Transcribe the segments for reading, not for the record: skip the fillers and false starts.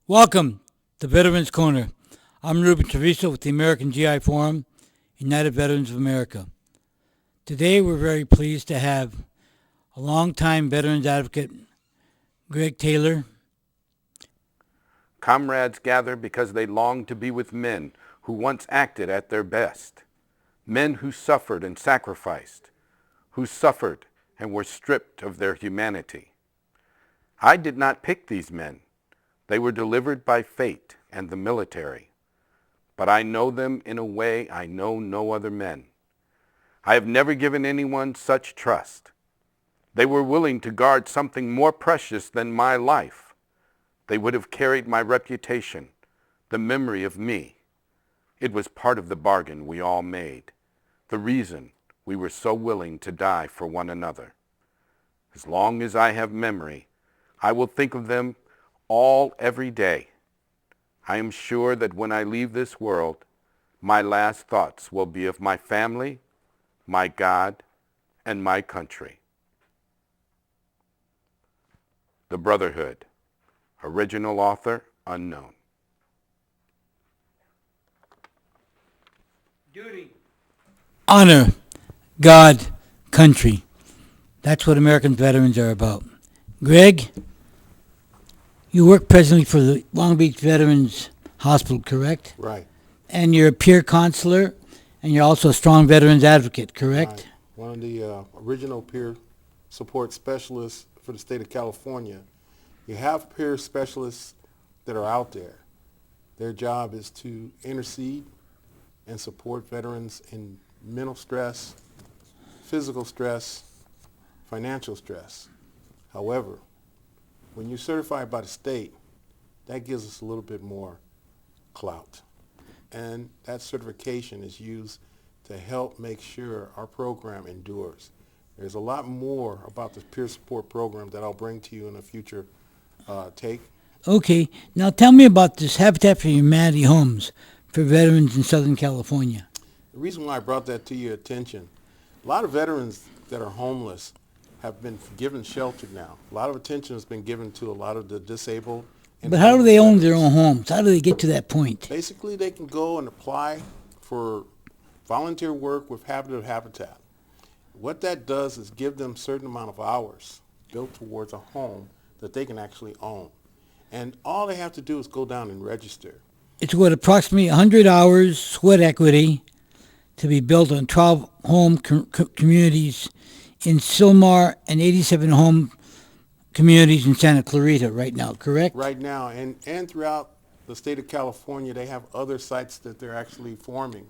Welcome to Veterans Corner. I'm Ruben Teresa with the American GI Forum, United Veterans of America. Today we're very pleased to have a longtime veterans advocate, Greg Taylor. Comrades gather because they long to be with men who once acted at their best. Men who suffered and sacrificed, who suffered and were stripped of their humanity. I did not pick these men. They were delivered by fate and the military. But I know them in a way I know no other men. I have never given anyone such trust. They were willing to guard something more precious than my life. They would have carried my reputation, the memory of me. It was part of the bargain we all made, the reason we were so willing to die for one another. As long as I have memory, I will think of them all every day. I am sure that when I leave this world, my last thoughts will be of my family, my God, and my country. The Brotherhood. Original author unknown. Duty. Honor. God. Country. That's what American veterans are about. Greg, you work presently for the Long Beach Veterans Hospital, correct? Right. And you're a peer counselor, and you're also a strong veterans advocate, correct? Right. One of the original peer support specialists for the state of California. You have peer specialists that are out there. Their job is to intercede and support veterans in mental stress, physical stress, financial stress. However, when you're certified by the state, that gives us a little bit more clout. And that certification is used to help make sure our program endures. There's a lot more about the peer support program that I'll bring to you in a future take. Okay, now tell me about this Habitat for Humanity homes for veterans in Southern California. The reason why I brought that to your attention, a lot of veterans that are homeless have been given shelter now. A lot of attention has been given to a lot of the disabled. But how do they own their own homes? How do they get to that point? Basically, they can go and apply for volunteer work with Habitat. What that does is give them a certain amount of hours built towards a home that they can actually own. And all they have to do is go down and register. It's what, approximately 100 hours sweat equity to be built on 12 home communities in Sylmar and 87 home communities in Santa Clarita right now, correct? Right now, and throughout the state of California, they have other sites that they're actually forming.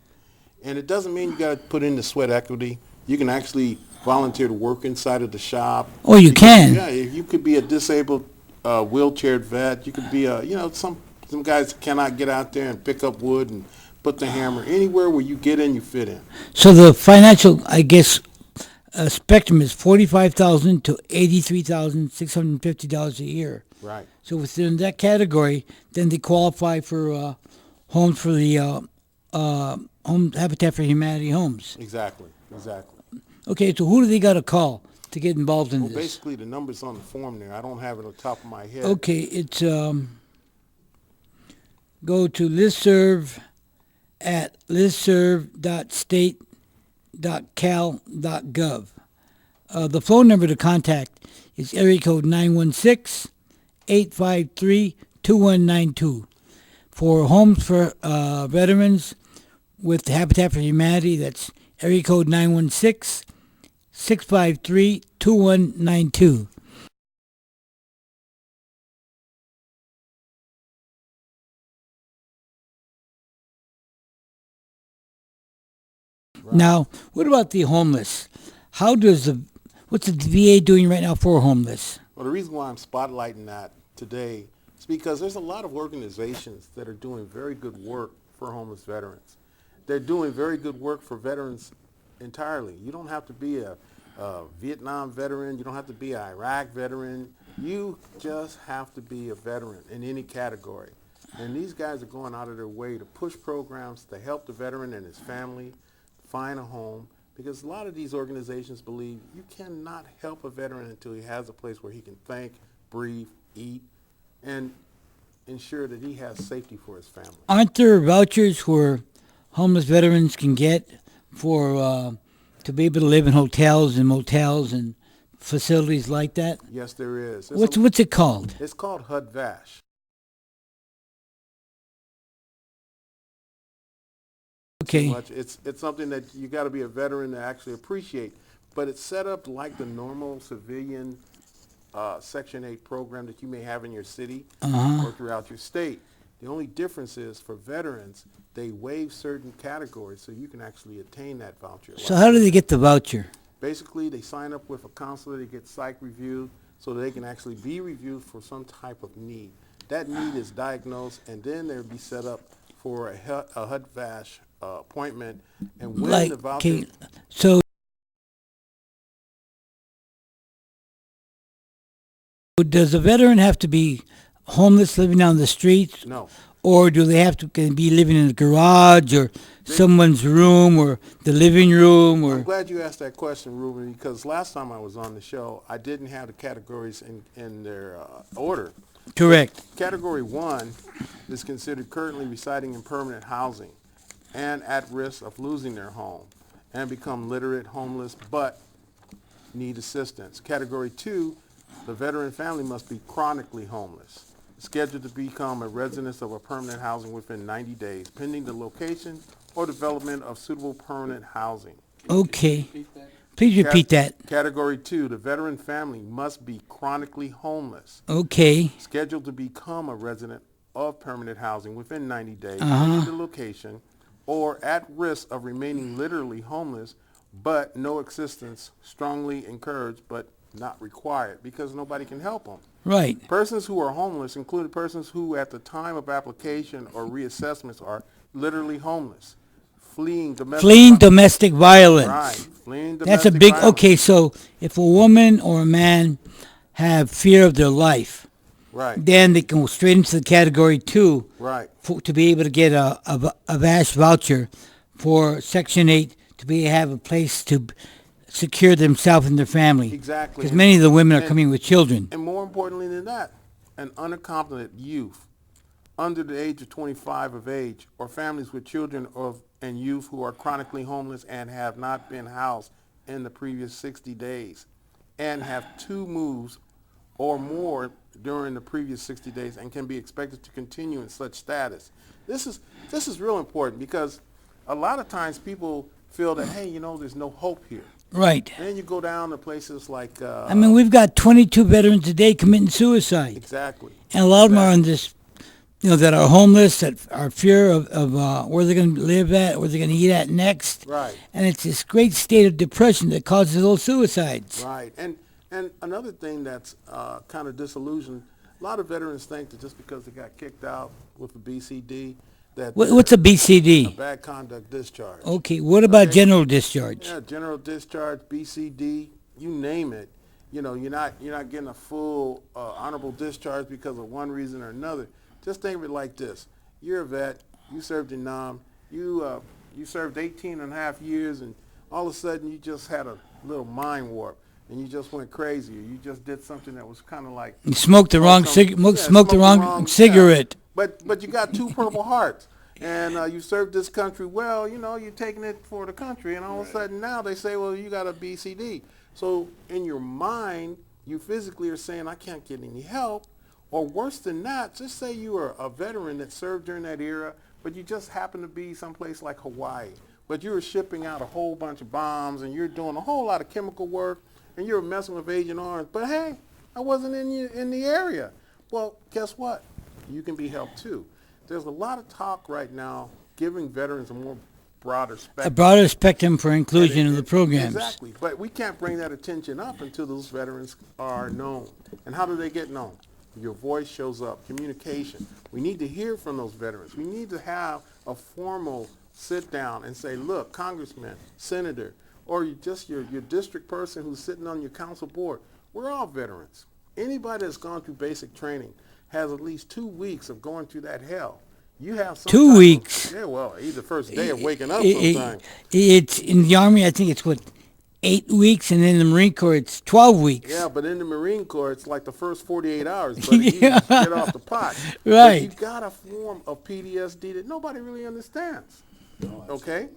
And it doesn't mean you got to put in the sweat equity. You can actually volunteer to work inside of the shop. Oh, you can? Yeah, you could be a disabled wheelchaired vet. You could be some guys cannot get out there and pick up wood and put the hammer. Anywhere where you get in, you fit in. So the financial, I guess, spectrum is $45,000 to $83,650 a year. Right. So within that category, then they qualify for homes for the home Habitat for Humanity homes. Exactly. Okay, so who do they got to call to get involved in Well, this? basically, the number's on the form there. I don't have it on top of my head. Okay, it's go to listserv at listserv.state.cal.gov. The phone number to contact is area code 916-853-2192. For homes for veterans with Habitat for Humanity, that's area code 916-653-2192. Right. Now, what about the homeless? What's the VA doing right now for homeless? Well, the reason why I'm spotlighting that today is because there's a lot of organizations that are doing very good work for homeless veterans. They're doing very good work for veterans entirely. You don't have to be a Vietnam veteran. You don't have to be an Iraq veteran. You just have to be a veteran in any category. And these guys are going out of their way to push programs to help the veteran and his family find a home, because a lot of these organizations believe you cannot help a veteran until he has a place where he can think, breathe, eat. And ensure that he has safety for his family. Aren't there vouchers where homeless veterans can get for to be able to live in hotels and motels and facilities like that? Yes, there is. What's it called? It's called HUD-VASH. Okay. It's something that you got to be a veteran to actually appreciate, but it's set up like the normal civilian Section 8 program that you may have in your city or throughout your state. The only difference is for veterans, they waive certain categories so you can actually attain that voucher. So how do they get the voucher? Basically, they sign up with a counselor, they get psych reviewed so they can actually be reviewed for some type of need. That need is diagnosed, and then they'll be set up for a HUD-VASH appointment. And when the voucher... Okay, so does a veteran have to be homeless living on the streets? No. Or do they have to be living in a garage or someone's room or the living room? Or I'm glad you asked that question, Ruben, because last time I was on the show, I didn't have the categories in their order. Correct. Category 1 is considered currently residing in permanent housing and at risk of losing their home and become literate, homeless, but need assistance. Category 2, the veteran family must be chronically homeless, scheduled to become a resident of a permanent housing within 90 days, pending the location or development of suitable permanent housing. Okay. Please repeat that. Category 2, the veteran family must be chronically homeless, Okay. scheduled to become a resident of permanent housing within 90 days, pending the location, or at risk of remaining literally homeless, but no assistance, strongly encouraged, but not required, because nobody can help them. Right. Persons who are homeless include persons who at the time of application or reassessments are literally homeless, fleeing domestic violence. Right. Fleeing domestic That's a big, violence. okay, so if a woman or a man have fear of their life, Right. then they can go straight into the category 2 Right. to be able to get a VASH voucher for Section 8 to have a place to secure themselves and their family. Exactly. Because many of the women are coming with children. And more importantly than that, an unaccompanied youth under the age of 25 of age, or families with children and youth who are chronically homeless and have not been housed in the previous 60 days and have 2 moves or more during the previous 60 days and can be expected to continue in such status. This is real important, because a lot of times people feel that, hey, there's no hope here. Right. And then you go down to places like... I mean, we've got 22 veterans a day committing suicide. Exactly. And a lot of them are on this, that are homeless, that are fear of where they're going to live at, where they're going to eat at next. Right. And it's this great state of depression that causes those suicides. Right. And another thing that's kind of disillusioned, a lot of veterans think that just because they got kicked out with a BCD, that What's a BCD? a bad conduct discharge. Okay, what about general discharge? Yeah, general discharge, BCD, you name it. You're not getting a full honorable discharge because of one reason or another. Just think of it like this: you're a vet, you served in Nam, you served 18 and a half years, and all of a sudden you just had a little mind warp, and you just went crazy, or you just did something that was kind of like You smoked the wrong cigarette. But you got 2 Purple Hearts, and you served this country well. You're taking it for the country, and all of a sudden now they say, well, you got a BCD. So in your mind, you physically are saying, I can't get any help. Or worse than that, just say you were a veteran that served during that era, but you just happen to be someplace like Hawaii, but you were shipping out a whole bunch of bombs, and you're doing a whole lot of chemical work, and you're messing with Agent Orange. But hey, I wasn't in the area. Well, guess what? You can be helped too. There's a lot of talk right now giving veterans a more broader spectrum. A broader spectrum for inclusion of the programs. Exactly. But we can't bring that attention up until those veterans are known. And how do they get known? Your voice shows up. Communication. We need to hear from those veterans. We need to have a formal sit down and say, look, congressman, senator, or your district person who's sitting on your council board, we're all veterans. Anybody that's gone through basic training has at least 2 weeks of going through that hell. You have some 2 weeks. Yeah, well, either first day of waking up sometime. It's in the Army, I think it's 8 weeks, and in the Marine Corps it's 12 weeks. Yeah, but in the Marine Corps, it's like the first 48 hours, buddy. You Yeah. just get off the pot. But Right. you got a form of PTSD that nobody really understands. Okay?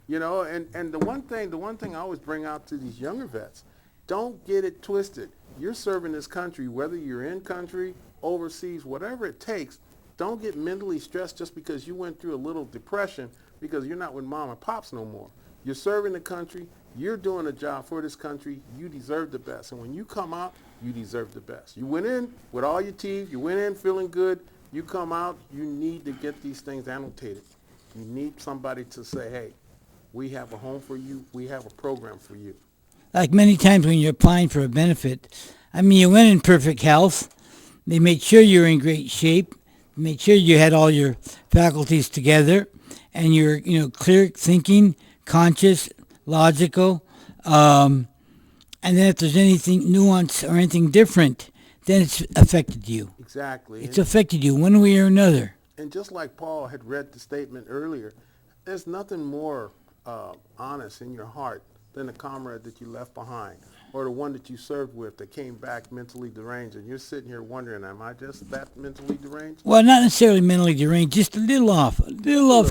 You know, and the one thing I always bring out to these younger vets, don't get it twisted. You're serving this country, whether you're in country, overseas, whatever it takes. Don't get mentally stressed just because you went through a little depression because you're not with mom and pops no more. You're serving the country. You're doing a job for this country. You deserve the best. And when you come out, you deserve the best. You went in with all your teeth. You went in feeling good. You come out, you need to get these things annotated. You need somebody to say, hey, we have a home for you. We have a program for you. Like many times when you're applying for a benefit, I mean, you went in perfect health. They made sure you were in great shape. Made sure you had all your faculties together, and you're, clear thinking, conscious, logical. And then if there's anything nuance or anything different, then it's affected you. Exactly. It's affected you one way or another. And just like Paul had read the statement earlier, there's nothing more honest in your heart than the comrade that you left behind, or the one that you served with that came back mentally deranged, and you're sitting here wondering, am I just that mentally deranged? Well, not necessarily mentally deranged, just a little off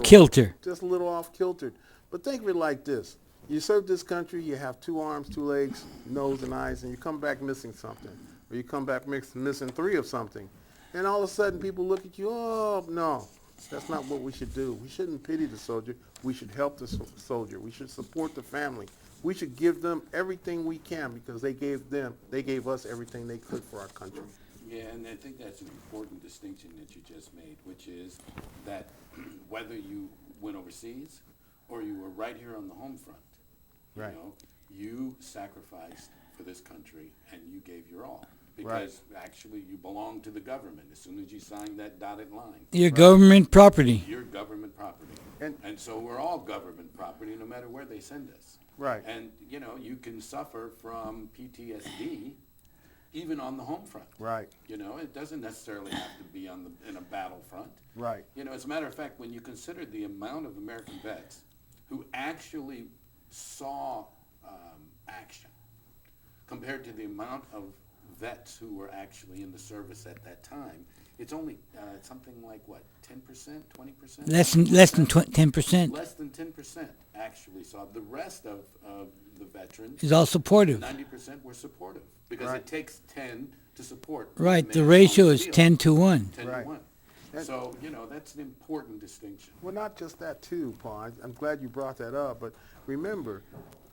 kilter. Just a little off kiltered. But think of it like this. You serve this country, you have 2 arms, 2 legs, nose and eyes, and you come back missing something. Or you come back missing 3 of something. And all of a sudden people look at you, oh, no, that's not what we should do. We shouldn't pity the soldier. We should help the soldier. We should support the family. We should give them everything we can because they gave us everything they could for our country. Yeah, and I think that's an important distinction that you just made, which is that whether you went overseas or you were right here on the home front, Right. You sacrificed for this country and you gave your all. Because actually you belong to the government as soon as you sign that dotted line. Your government property. You're government property. And so we're all government property no matter where they send us. Right. And, you can suffer from PTSD even on the home front. Right. It doesn't necessarily have to be in a battlefront. Right. As a matter of fact, when you consider the amount of American vets who actually saw action compared to the amount of vets who were actually in the service at that time, it's only something like, 10%, 20%? Less than 10%. Less than 10% actually saw. The rest of the veterans, Is all supportive. 90% were supportive because it takes 10 to support. Right. one The man ratio on the is field. 10 to 1. 10 Right. to 1. So, that's an important distinction. Well, not just that too, Paul. I'm glad you brought that up. But remember,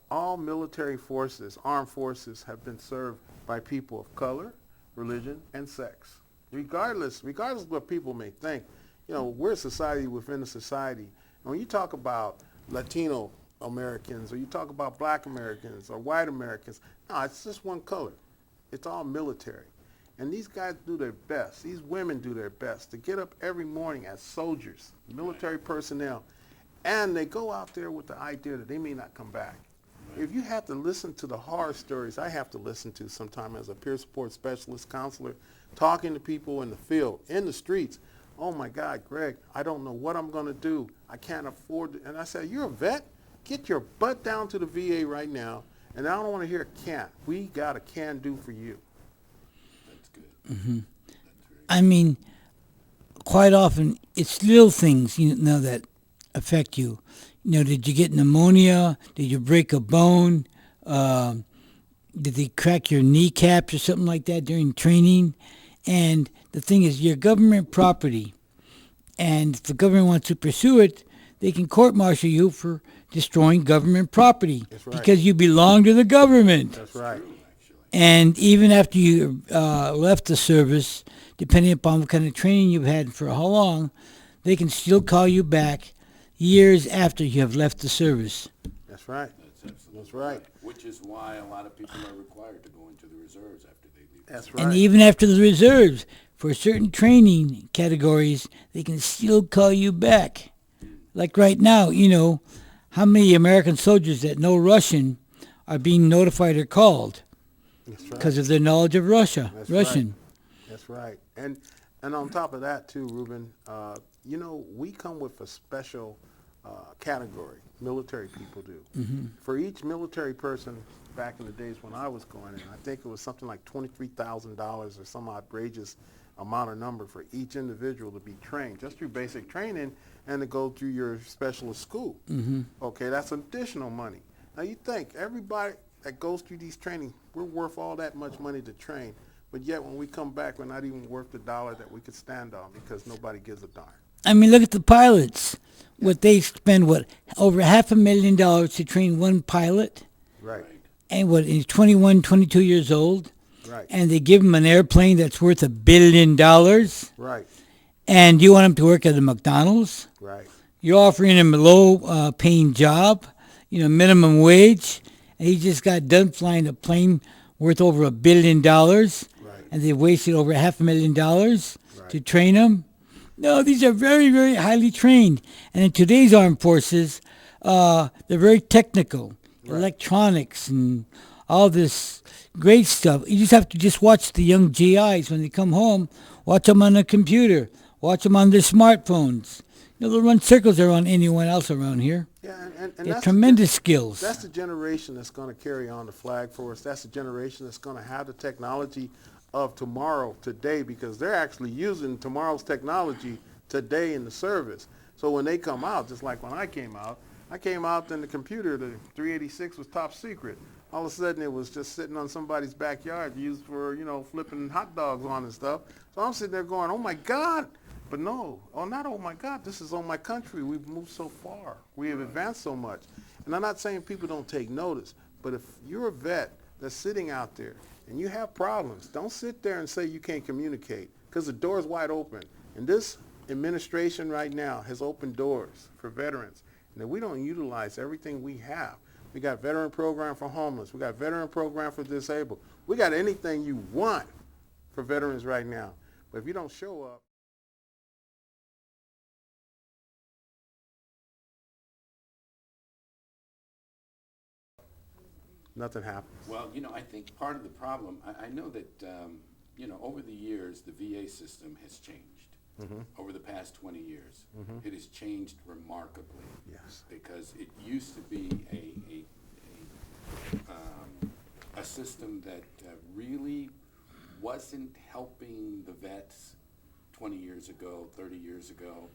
all military forces, armed forces, have been served by people of color, religion, and sex. Regardless of what people may think, we're a society within a society. And when you talk about Latino Americans, or you talk about Black Americans, or white Americans, no, it's just one color. It's all military. And these guys do their best. These women do their best to get up every morning as soldiers, military personnel, and they go out there with the idea that they may not come back. If you have to listen to the horror stories I have to listen to sometime as a peer support specialist, counselor, talking to people in the field, in the streets, oh my God, Greg, I don't know what I'm going to do. I can't afford it. And I said, you're a vet? Get your butt down to the VA right now, and I don't want to hear can't. We got a can do for you. That's good. Mm-hmm. I mean, quite often it's little things, that affect you. Did you get pneumonia? Did you break a bone? Did they crack your kneecaps or something like that during training? And the thing is, you're government property. And if the government wants to pursue it, they can court-martial you for destroying government property. That's right. Because you belong to the government. That's right. And even after you left the service, depending upon what kind of training you've had for how long, they can still call you back years after you have left the service. That's right. That's right. Which is why a lot of people are required to go into the reserves after they leave. That's right. And even after the reserves, for certain training categories, they can still call you back. Like right now, how many American soldiers that know Russian are being notified or called because of their knowledge of Russian. Right. That's right. And on top of that too, Ruben, we come with a special category. Military people do. For each military person, back in the days when I was going in, I think it was something like $23,000 or some outrageous amount of number for each individual to be trained, just through basic training and to go through your specialist school. Okay, that's additional money. Now you think everybody that goes through these training, we're worth all that much money to train, but yet when we come back, we're not even worth the dollar that we could stand on because nobody gives a darn. I mean, look at the pilots. What they spend, over $500,000 to train one pilot? Right. And he's 21, 22 years old? Right. And they give him an airplane that's worth $1 billion? Right. And you want him to work at a McDonald's? Right. You're offering him a low-paying job, minimum wage, and he just got done flying a plane worth over $1 billion, Right. and they wasted over $500,000 Right. to train him. No, these are very, very highly trained. And in today's armed forces, they're very technical, electronics and all this great stuff. You just have to watch the young GIs when they come home, watch them on the computer, watch them on their smartphones. They'll run circles around anyone else around here. Yeah, and They have that's tremendous skills. That's the generation that's going to carry on the flag for us. That's the generation that's going to have the technology of tomorrow, today, because they're actually using tomorrow's technology today in the service. So when they come out, just like when I came out in the computer, the 386 was top secret. All of a sudden it was just sitting on somebody's backyard used for, flipping hot dogs on and stuff. So I'm sitting there going, oh my God. But no, not oh my God, this is oh my country. We've moved so far. We have advanced so much. And I'm not saying people don't take notice, but if you're a vet that's sitting out there and you have problems, don't sit there and say you can't communicate, because the door is wide open. And this administration right now has opened doors for veterans, and if we don't utilize everything we have, we got veteran program for homeless, we got veteran program for disabled, we got anything you want for veterans right now. But if you don't show up, nothing happens. Well, I think part of the problem, I know that, over the years, the VA system has changed. Over the past 20 years. It has changed remarkably. Yes. Because it used to be a system that really wasn't helping the vets 20 years ago, 30 years ago.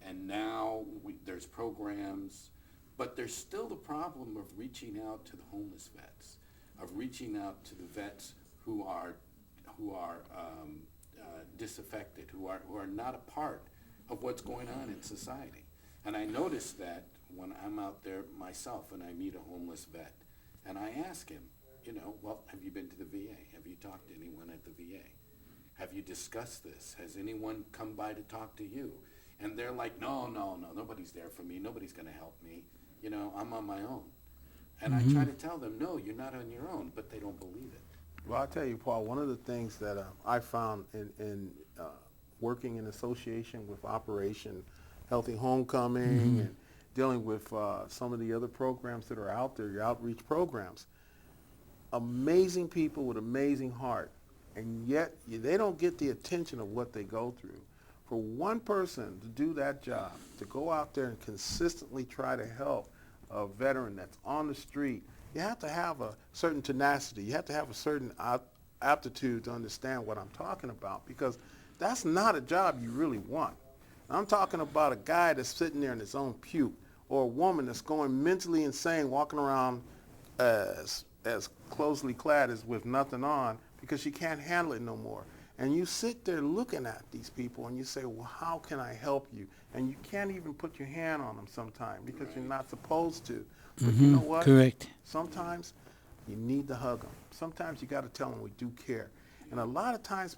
And now there's programs, but there's still the problem of reaching out to the homeless vets, of reaching out to the vets who are disaffected, who are not a part of what's going on in society. And I notice that when I'm out there myself and I meet a homeless vet, and I ask him, well, have you been to the VA? Have you talked to anyone at the VA? Have you discussed this? Has anyone come by to talk to you? And they're like, no, nobody's there for me. Nobody's going to help me. I'm on my own. And I try to tell them, no, you're not on your own, but they don't believe it. Well, I'll tell you, Paul, one of the things that I found in working in association with Operation Healthy Homecoming and dealing with some of the other programs that are out there, your outreach programs, amazing people with amazing heart, and yet they don't get the attention of what they go through. For one person to do that job, to go out there and consistently try to help a veteran that's on the street, you have to have a certain tenacity. You have to have a certain aptitude to understand what I'm talking about, because that's not a job you really want. I'm talking about a guy that's sitting there in his own puke, or a woman that's going mentally insane, walking around as closely clad as with nothing on because she can't handle it no more. And you sit there looking at these people and you say, well, how can I help you? And you can't even put your hand on them sometimes because you're not supposed to. But you know what? Correct. Sometimes you need to hug them. Sometimes you got to tell them we do care. And a lot of times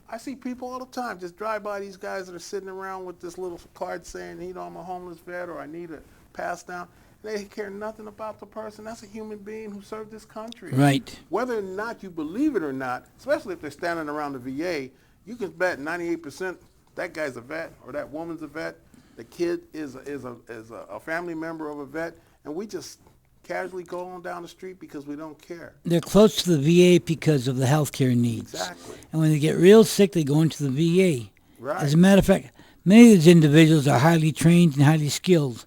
I see people all the time just drive by these guys that are sitting around with this little card saying, I'm a homeless vet, or I need a pass down. They care nothing about the person. That's a human being who served this country. Right. Whether or not you believe it or not, especially if they're standing around the VA, you can bet 98% that guy's a vet or that woman's a vet. The kid is a family member of a vet, and we just casually go on down the street because we don't care. They're close to the VA because of the health care needs. Exactly. And when they get real sick, they go into the VA. Right. As a matter of fact, many of these individuals are highly trained and highly skilled.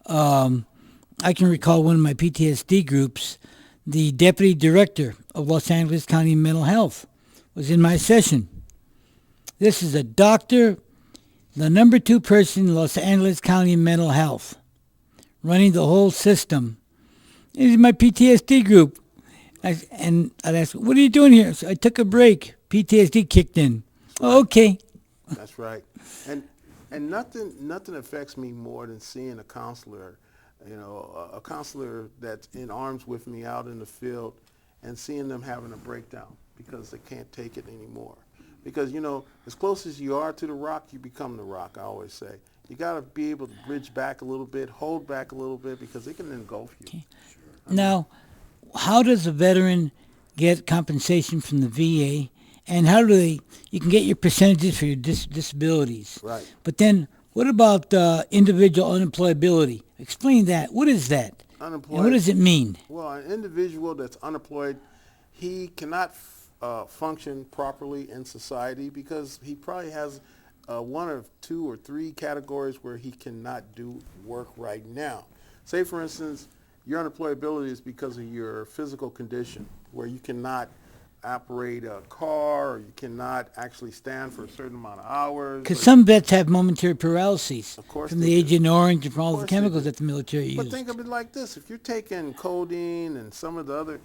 I can recall one of my PTSD groups, the deputy director of Los Angeles County Mental Health was in my session. This is a doctor, the number 2 person in Los Angeles County Mental Health, running the whole system. This is my PTSD group. And I'd ask, what are you doing here? So I took a break. PTSD kicked in. Right. Okay. That's right. And nothing affects me more than seeing a counselor, a counselor that's in arms with me out in the field and seeing them having a breakdown because they can't take it anymore. Because, as close as you are to the rock, you become the rock, I always say. You got to be able to bridge back a little bit, hold back a little bit, because it can engulf you. Okay. Now, how does a veteran get compensation from the VA, and how do you can get your percentages for your disabilities. Right. But then what about individual unemployability? Explain that. What is that? Unemployed. And what does it mean? Well, an individual that's unemployed, he cannot function properly in society because he probably has one or 2 or 3 categories where he cannot do work right now. Say, for instance, your unemployability is because of your physical condition, where you cannot operate a car, or you cannot actually stand for a certain amount of hours. Because some vets have momentary paralyses Of course from they the do. Agent Orange and from all Of the course they chemicals do. that the military But used. think of it like this. If you're taking codeine and some of the other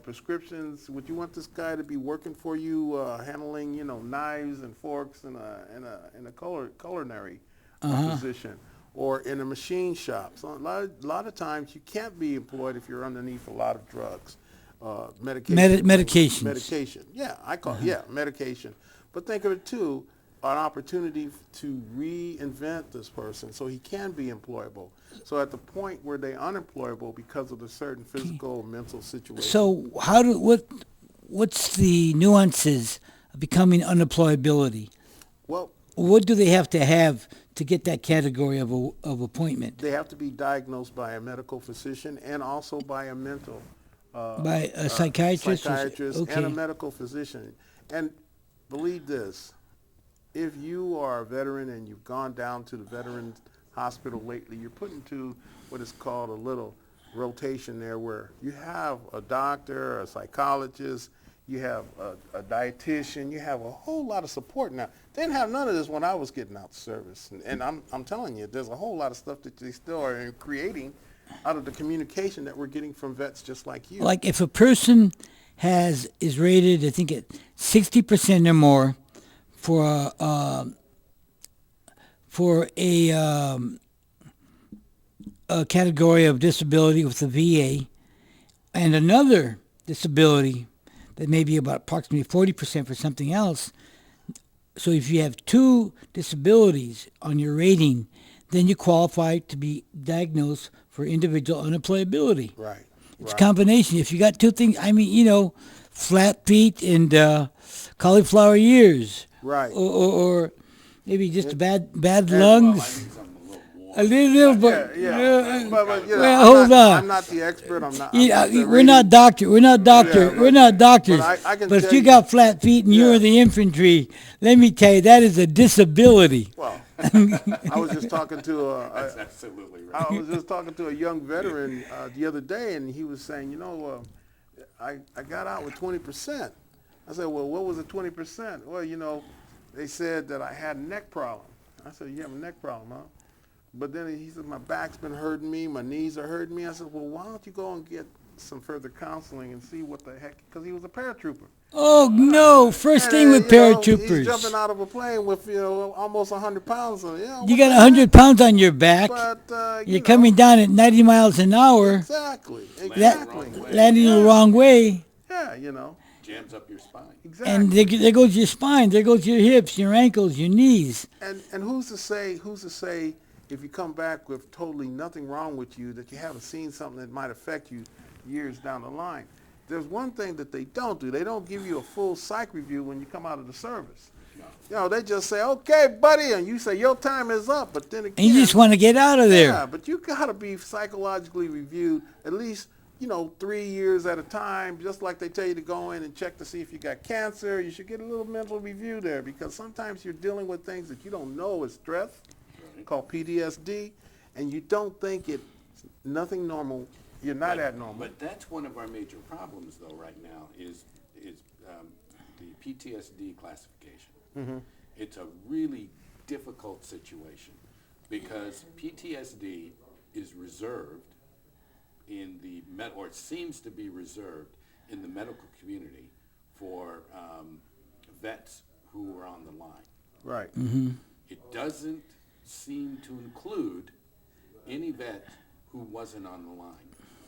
prescriptions, would you want this guy to be working for you, handling, knives and forks in a culinary position, or in a machine shop? So a lot of times you can't be employed if you're underneath a lot of drugs. Medications. Medication. Yeah, I call it, medication. But think of it too, an opportunity to reinvent this person so he can be employable. So at the point where they're unemployable because of the certain physical or mental situation. So what's the nuances of becoming unemployability? Well, What do they have to get that category of appointment? they have to be diagnosed by a medical physician and also by a mental By a psychiatrist? and a medical physician. And believe this, if you are a veteran and you've gone down to the Veterans Hospital lately, you're put into what is called a little rotation there where you have a doctor, a psychologist, you have a dietitian, you have a whole lot of support now. They didn't have none of this when I was getting out of service. And I'm telling you, there's a whole lot of stuff that they still are creating out of the communication that we're getting from vets just like you. Like if a person is rated, I think at 60% or more for a category of disability with the VA, and another disability that may be about approximately 40% for something else. So if you have 2 disabilities on your rating, then you qualify to be diagnosed for individual unemployability. Right. It's a combination. If you got 2 things, flat feet and cauliflower ears. Right. Or maybe just bad lungs. A little, but Yeah. But well, hold on. I'm not the expert. I'm not. We're not doctors. We're not doctors. But I can But if tell you you- got flat feet and you're in the infantry, let me tell you, that is a disability. Well, I was just talking to That's absolutely right. I was just talking to a young veteran the other day, and he was saying, I got out with 20%. I said, well, what was the 20%? Well, they said that I had a neck problem. I said, you have a neck problem, huh? But then he said, my back's been hurting me, my knees are hurting me. I said, well, why don't you go and get some further counseling and see what the heck, because he was a paratrooper. Oh, no. First thing with He's paratroopers. jumping out of a plane with, almost 100 pounds on it. You got 100 pounds on your back. But, You're coming down at 90 miles an hour. Exactly. Landing the wrong way. Yeah, Jams up your spine. exactly. And there goes your spine. There goes your hips, your ankles, your knees. And who's to say if you come back with totally nothing wrong with you that you haven't seen something that might affect you years down the line? There's one thing that they don't do. They don't give you a full psych review when you come out of the service. They just say, okay, buddy, and you say your time is up. But then again, And you just want to get out of there. yeah, but you got to be psychologically reviewed at least 3 years at a time, just like they tell you to go in and check to see if you got cancer. You should get a little mental review there, because sometimes you're dealing with things that you don't know is stress, called PTSD, and you don't think it's nothing normal. You're not abnormal. But that's one of our major problems, though, right now, is the PTSD classification. It's a really difficult situation because PTSD is reserved in the or it seems to be reserved in the medical community for vets who are on the line. Right. It doesn't seem to include any vet who wasn't on the line.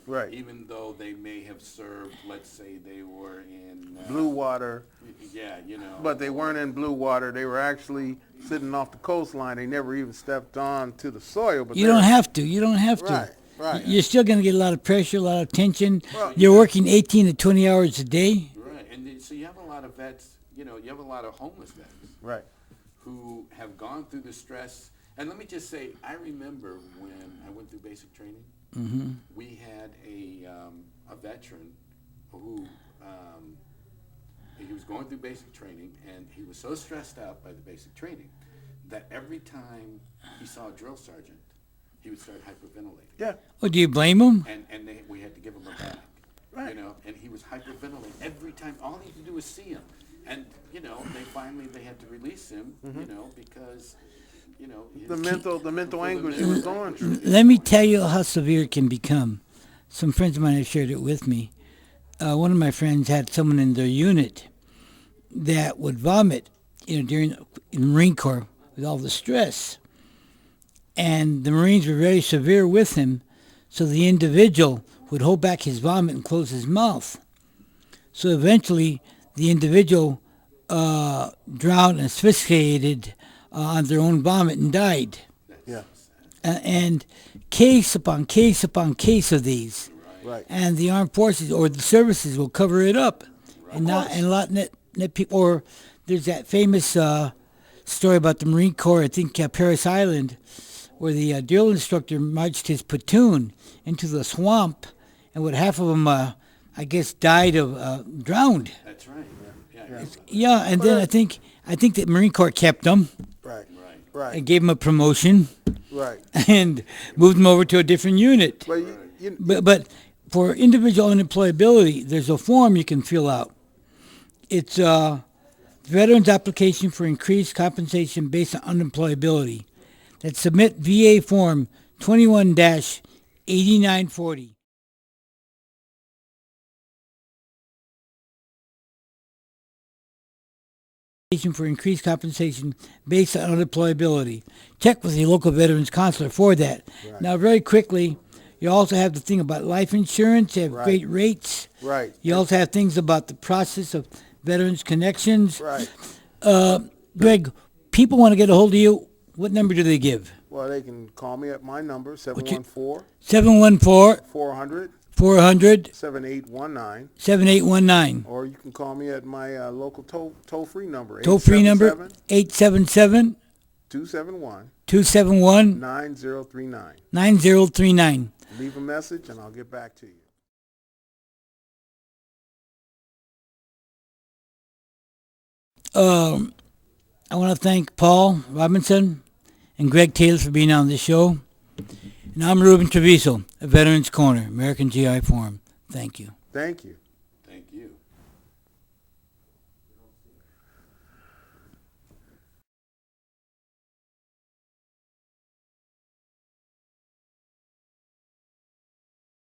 Right. Even though they may have served, let's say they were in Blue water. Yeah, But they weren't in blue water. They were actually sitting off the coastline. They never even stepped on to the soil. But You don't have to. You don't have to. Right. Right. You're still going to get a lot of pressure, a lot of tension. Well, You're working 18 to 20 hours a day. Right, and so you have a lot of vets. You have a lot of homeless vets. Right. Who have gone through the stress. And let me just say, I remember when I went through basic training, we had a veteran who he was going through basic training, and he was so stressed out by the basic training that every time he saw a drill sergeant, he would start hyperventilating. Yeah. Oh, do you blame them? And we had to give him a bag, Right. and he was hyperventilating every time. All he had to do was see him. And, they had to release him, because, The mental anguish he was going through. Let me tell you how severe it can become. Some friends of mine have shared it with me. One of my friends had someone in their unit that would vomit, during in the Marine Corps with all the stress. And the Marines were very severe with him, so the individual would hold back his vomit and close his mouth. So eventually, the individual drowned and asphyxiated on their own vomit and died. Yeah. And case upon case upon case of these. Right. And the armed forces or the services will cover it up, and not let people. Or there's that famous story about the Marine Corps, I think Paris Island, where the drill instructor marched his platoon into the swamp, and with half of them, I guess, died of drowned. That's right. Yeah, and then I think the Marine Corps kept them Right. Right. Right. and gave them a promotion Right. and moved them over to a different unit. But But for individual unemployability, there's a form you can fill out. It's Veterans Application for Increased Compensation Based on Unemployability. That submit VA Form 21-8940. For increased compensation based on unemployability. Check with your local veterans counselor for that. Right. Now, very quickly, you also have the thing about life insurance. You have Right. great rates. Right. You also have things about the process of veterans connections. Right. Greg, people want to get a hold of you. What number do they give? Well, they can call me at my number, 714 714 400 400 7819. 7819. Or you can call me at my local toll-free number, Toll-free number 877 271 271 9039. 9039. Leave a message and I'll get back to you. I want to thank Paul Robinson and Greg Taylor for being on the show. And I'm Ruben Treviso, at Veterans Corner, American GI Forum. Thank you. Thank you.